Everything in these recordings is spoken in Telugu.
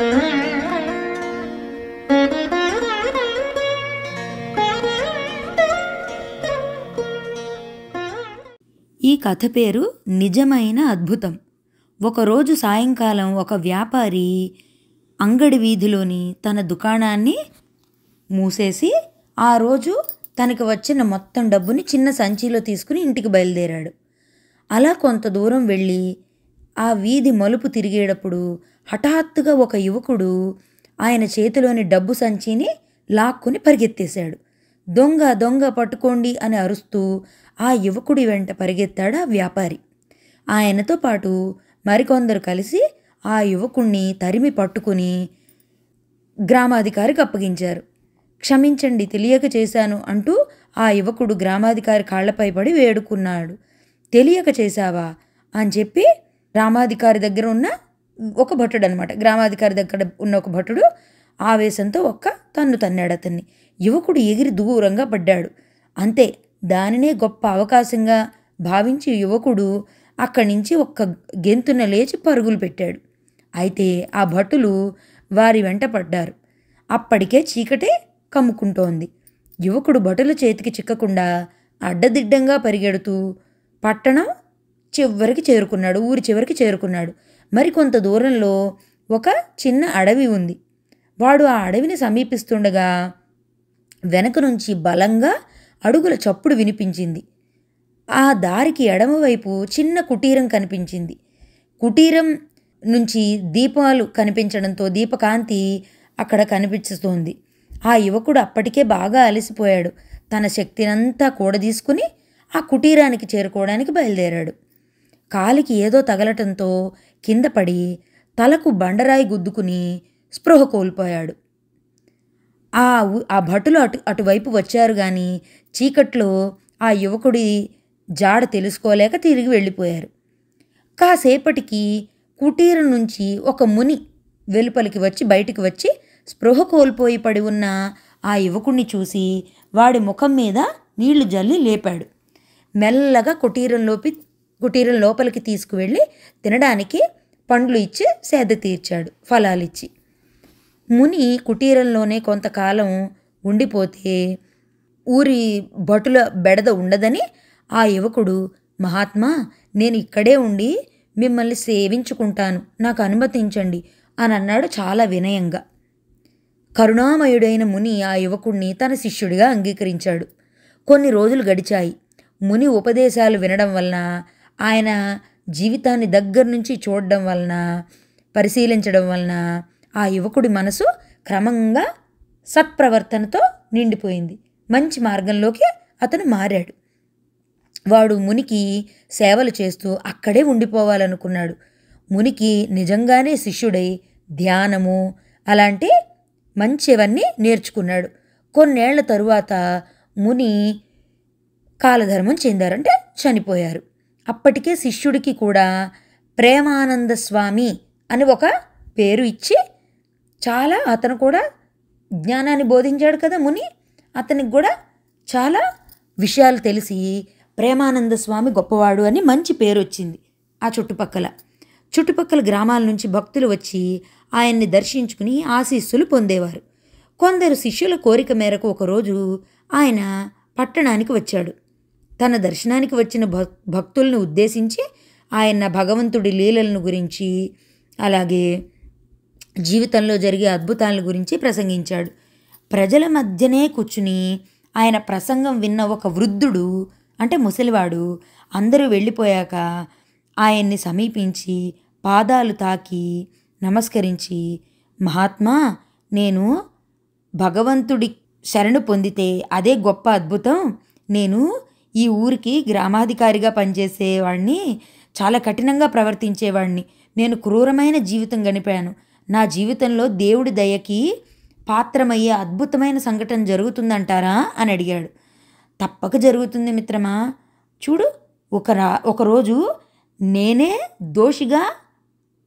ఈ కథ పేరు నిజమైన అద్భుతం. ఒకరోజు సాయంకాలం ఒక వ్యాపారి అంగడి వీధిలోని తన దుకాణాన్ని మూసేసి ఆ రోజు తనకు వచ్చిన మొత్తం డబ్బుని చిన్న సంచిలో తీసుకుని ఇంటికి బయలుదేరాడు. అలా కొంత దూరం వెళ్ళి ఆ వీధి మలుపు తిరిగేటప్పుడు హఠాత్తుగా ఒక యువకుడు ఆయన చేతిలోని డబ్బు సంచిని లాక్కుని పరిగెత్తేశాడు. దొంగ దొంగ పట్టుకోండి అని అరుస్తూ ఆ యువకుడి వెంట పరిగెత్తాడు ఆ వ్యాపారి. ఆయనతో పాటు మరికొందరు కలిసి ఆ యువకుణ్ణి తరిమి పట్టుకుని గ్రామాధికారికి అప్పగించారు. క్షమించండి, తెలియక చేశాను అంటూ ఆ యువకుడు గ్రామాధికారి కాళ్లపై పడి వేడుకున్నాడు. తెలియక చేశావా అని చెప్పి గ్రామాధికారి దగ్గర ఉన్న ఒక భటుడు అనమాట, గ్రామాధికారి దగ్గర ఉన్న ఒక భటుడు ఆవేశంతో ఒక్క తన్ను తన్నాడు అతన్ని. యువకుడు ఎగిరి దూరంగా పడ్డాడు. అంతే, దానినే గొప్ప అవకాశంగా భావించి యువకుడు అక్కడి నుంచి ఒక్క గెంతున లేచి పరుగులు పెట్టాడు. అయితే ఆ భటులు వారి వెంట పడ్డారు. అప్పటికే చీకటే కమ్ముకుంటోంది. యువకుడు భటుల చేతికి చిక్కకుండా అడ్డదిడ్డంగా పరిగెడుతూ పట్టణం చివరికి చేరుకున్నాడు, ఊరి చివరికి చేరుకున్నాడు. మరికొంత దూరంలో ఒక చిన్న అడవి ఉంది. వాడు ఆ అడవిని సమీపిస్తుండగా వెనక నుంచి బలంగా అడుగుల చప్పుడు వినిపించింది. ఆ దారికి ఎడమవైపు చిన్న కుటీరం కనిపించింది. కుటీరం నుంచి దీపాలు కనిపించడంతో దీపకాంతి అక్కడ కనిపిస్తోంది. ఆ యువకుడు అప్పటికే బాగా అలసిపోయాడు. తన శక్తినంతా కూడదీసుకుని ఆ కుటీరానికి చేరుకోవడానికి బయలుదేరాడు. కాలికి ఏదో తగలటంతో కింద పడి తలకు బండరాయి గుద్దుకుని స్పృహ కోల్పోయాడు. ఆ భటులు అటువైపు వచ్చారు కానీ చీకట్లో ఆ యువకుడి జాడ తెలుసుకోలేక తిరిగి వెళ్ళిపోయారు. కాసేపటికి కుటీరం నుంచి ఒక ముని వెలుపలికి వచ్చి బయటికి వచ్చి స్పృహ కోల్పోయి పడి ఉన్న ఆ యువకుడిని చూసి వాడి ముఖం మీద నీళ్లు జల్లి లేపాడు. మెల్లగా కుటీరం లోపలికి తీసుకువెళ్ళి తినడానికి పండ్లు ఇచ్చి సేద తీర్చాడు, ఫలాలిచ్చి. ముని కుటీరంలోనే కొంతకాలం ఉండిపోతే ఊరి భటుల బెడద ఉండదని ఆ యువకుడు, మహాత్మా, నేను ఇక్కడే ఉండి మిమ్మల్ని సేవించుకుంటాను, నాకు అనుమతించండి అని అన్నాడు చాలా వినయంగా. కరుణామయుడైన ముని ఆ యువకుడిని తన శిష్యుడిగా అంగీకరించాడు. కొన్ని రోజులు గడిచాయి. ముని ఉపదేశాలు వినడం వలన, ఆయన జీవితాన్ని దగ్గర నుంచి చూడడం వలన, పరిశీలించడం వలన ఆ యువకుడి మనసు క్రమంగా సత్ప్రవర్తనతో నిండిపోయింది. మంచి మార్గంలోకి అతను మారాడు. వాడు మునికి సేవలు చేస్తూ అక్కడే ఉండిపోవాలనుకున్నాడు. మునికి నిజంగానే శిష్యుడై ధ్యానము అలాంటి మంచివన్నీ నేర్చుకున్నాడు. కొన్నేళ్ల తరువాత ముని కాలధర్మం చెందారంటే చనిపోయారు. అప్పటికే శిష్యుడికి కూడా ప్రేమానంద స్వామి అని ఒక పేరు ఇచ్చి అతను కూడా జ్ఞానాన్ని బోధించాడు కదా ముని. అతనికి కూడా చాలా విషయాలు తెలిసి ప్రేమానంద స్వామి గొప్పవాడు అని మంచి పేరు వచ్చింది. ఆ చుట్టుపక్కల గ్రామాల నుంచి భక్తులు వచ్చి ఆయన్ని దర్శించుకుని ఆశీస్సులు పొందేవారు. కొందరు శిష్యుల కోరిక మేరకు ఒకరోజు ఆయన పట్టణానికి వచ్చాడు. తన దర్శనానికి వచ్చిన భక్తులను ఉద్దేశించి ఆయన భగవంతుడి లీలలను గురించి, అలాగే జీవితంలో జరిగే అద్భుతాల గురించి ప్రసంగించాడు. ప్రజల మధ్యనే కూర్చుని ఆయన ప్రసంగం విన్న ఒక వృద్ధుడు, అంటే ముసలివాడు, అందరూ వెళ్ళిపోయాక ఆయన్ని సమీపించి పాదాలు తాకి నమస్కరించి, మహాత్మా, నేను భగవంతుడి శరణు పొందితే అదే గొప్ప అద్భుతం. నేను ఈ ఊరికి గ్రామాధికారిగా పనిచేసేవాడిని, చాలా కఠినంగా ప్రవర్తించేవాడిని. నేను క్రూరమైన జీవితం గడిపాను. నా జీవితంలో దేవుడి దయకి పాత్రమయ్యే అద్భుతమైన సంఘటన జరుగుతుందంటారా అని అడిగాడు. తప్పక జరుగుతుంది మిత్రమా. చూడు, ఒకరోజు నేనే దోషిగా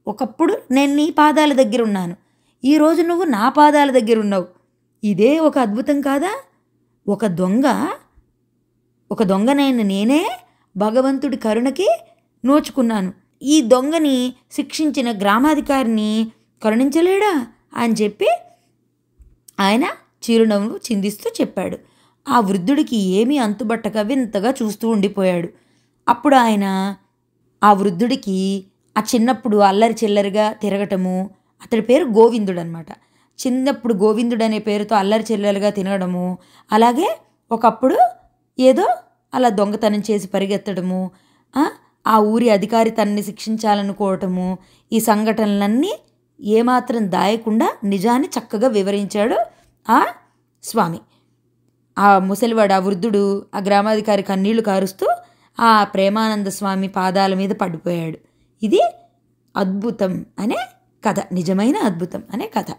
ఒకప్పుడు నేను నీ పాదాల దగ్గర ఉన్నాను. ఈరోజు నువ్వు నా పాదాల దగ్గర ఉన్నావు. ఇదే ఒక అద్భుతం కాదా? ఒక దొంగనైన నేనే భగవంతుడి కరుణకి నోచుకున్నాను. ఈ దొంగని శిక్షించిన గ్రామాధికారిని కరుణించలేడా అని చెప్పి ఆయన చిరునవ్వు చిందిస్తూ చెప్పాడు. ఆ వృద్ధుడికి ఏమీ అంతుబట్టక వింతగా చూస్తూ ఉండిపోయాడు. అప్పుడు ఆయన ఆ వృద్ధుడికి ఆ చిన్నప్పుడు అల్లరి చిల్లరిగా తిరగటము, అతడి పేరు గోవిందుడు అనమాట. చిన్నప్పుడు గోవిందుడు అనే పేరుతో అల్లరి చిల్లరిగా తినడము, అలాగే ఒకప్పుడు ఏదో అలా దొంగతనం చేసి పరిగెత్తడము, ఆ ఊరి అధికారి తనని శిక్షించాలనుకోవటము, ఈ సంఘటనలన్నీ ఏమాత్రం దాయకుండా నిజాన్ని చక్కగా వివరించాడు ఆ స్వామి. ఆ ముసలివాడు, ఆ వృద్ధుడు, ఆ గ్రామాధికారి కన్నీళ్లు కారుస్తూ ఆ ప్రేమానంద స్వామి పాదాల మీద పడిపోయాడు. ఇది అద్భుతం అనే కథ, నిజమైన అద్భుతం అనే కథ.